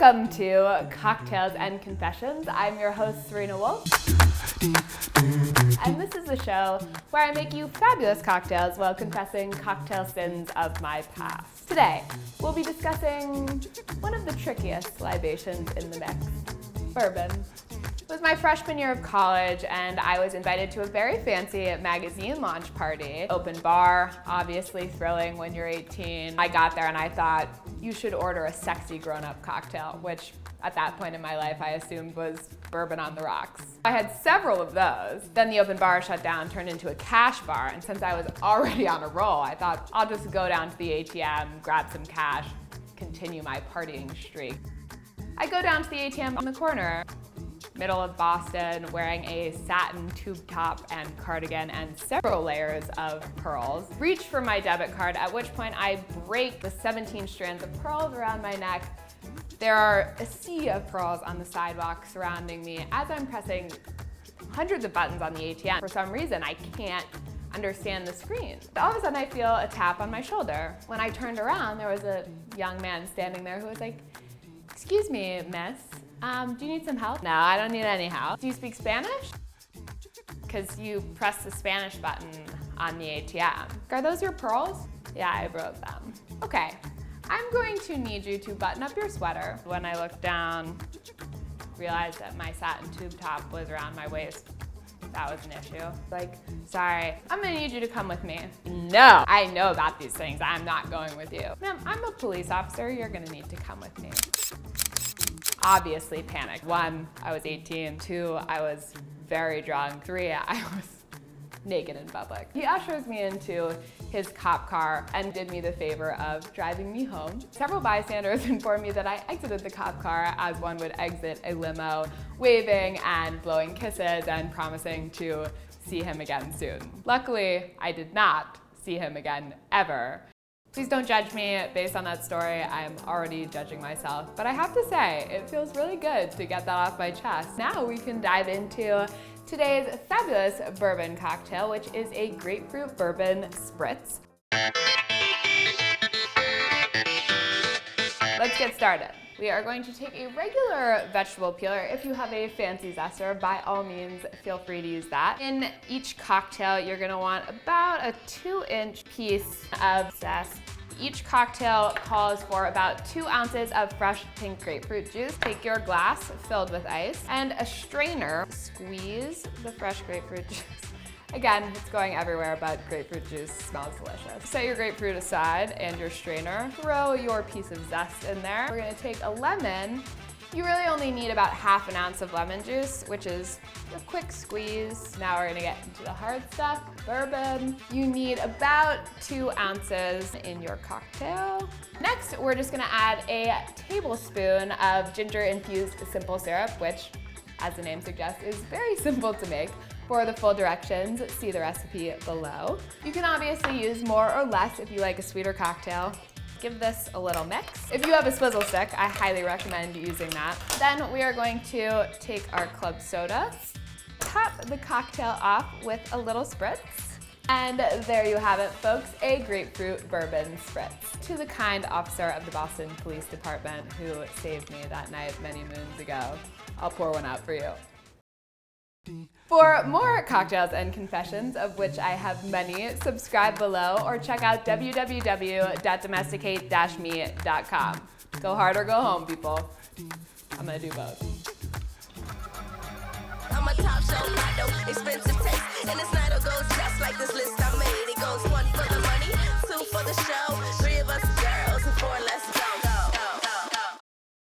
Welcome to Cocktails and Confessions. I'm your host, Serena Wolf. And this is the show where I make you fabulous cocktails while confessing cocktail sins of my past. Today, we'll be discussing one of the trickiest libations in the mix, bourbon. It was my freshman year of college, and I was invited to a very fancy magazine launch party. Open bar, obviously thrilling when you're 18. I got there and I thought, you should order a sexy grown-up cocktail, which at that point in my life I assumed was bourbon on the rocks. I had several of those. Then the open bar shut down, turned into a cash bar, and since I was already on a roll, I thought I'll just go down to the ATM, grab some cash, continue my partying streak. I go down to the ATM on the corner, middle of Boston, wearing a satin tube top and cardigan and several layers of pearls. Reach for my debit card, at which point I break the 17 strands of pearls around my neck. There are a sea of pearls on the sidewalk surrounding me as I'm pressing hundreds of buttons on the ATM. For some reason, I can't understand the screen. All of a sudden, I feel a tap on my shoulder. When I turned around, there was a young man standing there who was like, "Excuse me, miss. Do you need some help?" "No, I don't need any help." "Do you speak Spanish?" "Because you pressed the Spanish button on the ATM." "Are those your pearls?" "Yeah, I broke them." "Okay, I'm going to need you to button up your sweater." When I looked down, realized that my satin tube top was around my waist. That was an issue. Like, "Sorry, I'm gonna need you to come with me." "No, I know about these things. I'm not going with you." "Ma'am, I'm a police officer. You're gonna need to come with me." Obviously panicked. 1, I was 18. 2, I was very drunk. 3, I was naked in public. He ushers me into his cop car and did me the favor of driving me home. Several bystanders informed me that I exited the cop car as one would exit a limo, waving and blowing kisses and promising to see him again soon. Luckily, I did not see him again ever. Please don't judge me based on that story. I'm already judging myself. But I have to say, it feels really good to get that off my chest. Now we can dive into today's fabulous bourbon cocktail, which is a grapefruit bourbon spritz. Let's get started. We are going to take a regular vegetable peeler. If you have a fancy zester, by all means, feel free to use that. In each cocktail, you're gonna want about a 2-inch piece of zest. Each cocktail calls for about 2 ounces of fresh pink grapefruit juice. Take your glass filled with ice and a strainer. Squeeze the fresh grapefruit juice. Again, it's going everywhere, but grapefruit juice smells delicious. Set your grapefruit aside and your strainer. Throw your piece of zest in there. We're gonna take a lemon. You really only need about ½ an ounce of lemon juice, which is a quick squeeze. Now we're gonna get into the hard stuff, bourbon. You need about 2 ounces in your cocktail. Next, we're just gonna add a tablespoon of ginger-infused simple syrup, which, as the name suggests, is very simple to make. For the full directions, see the recipe below. You can obviously use more or less if you like a sweeter cocktail. Give this a little mix. If you have a swizzle stick, I highly recommend using that. Then we are going to take our club soda, top the cocktail off with a little spritz. And there you have it, folks, a grapefruit bourbon spritz. To the kind officer of the Boston Police Department who saved me that night many moons ago, I'll pour one out for you. For more cocktails and confessions, of which I have many, subscribe below or check out www.domesticate-me.com. Go hard or go home, people. I'm gonna do both. I'm a top show model, expensive taste, and this night goes just like this list I made.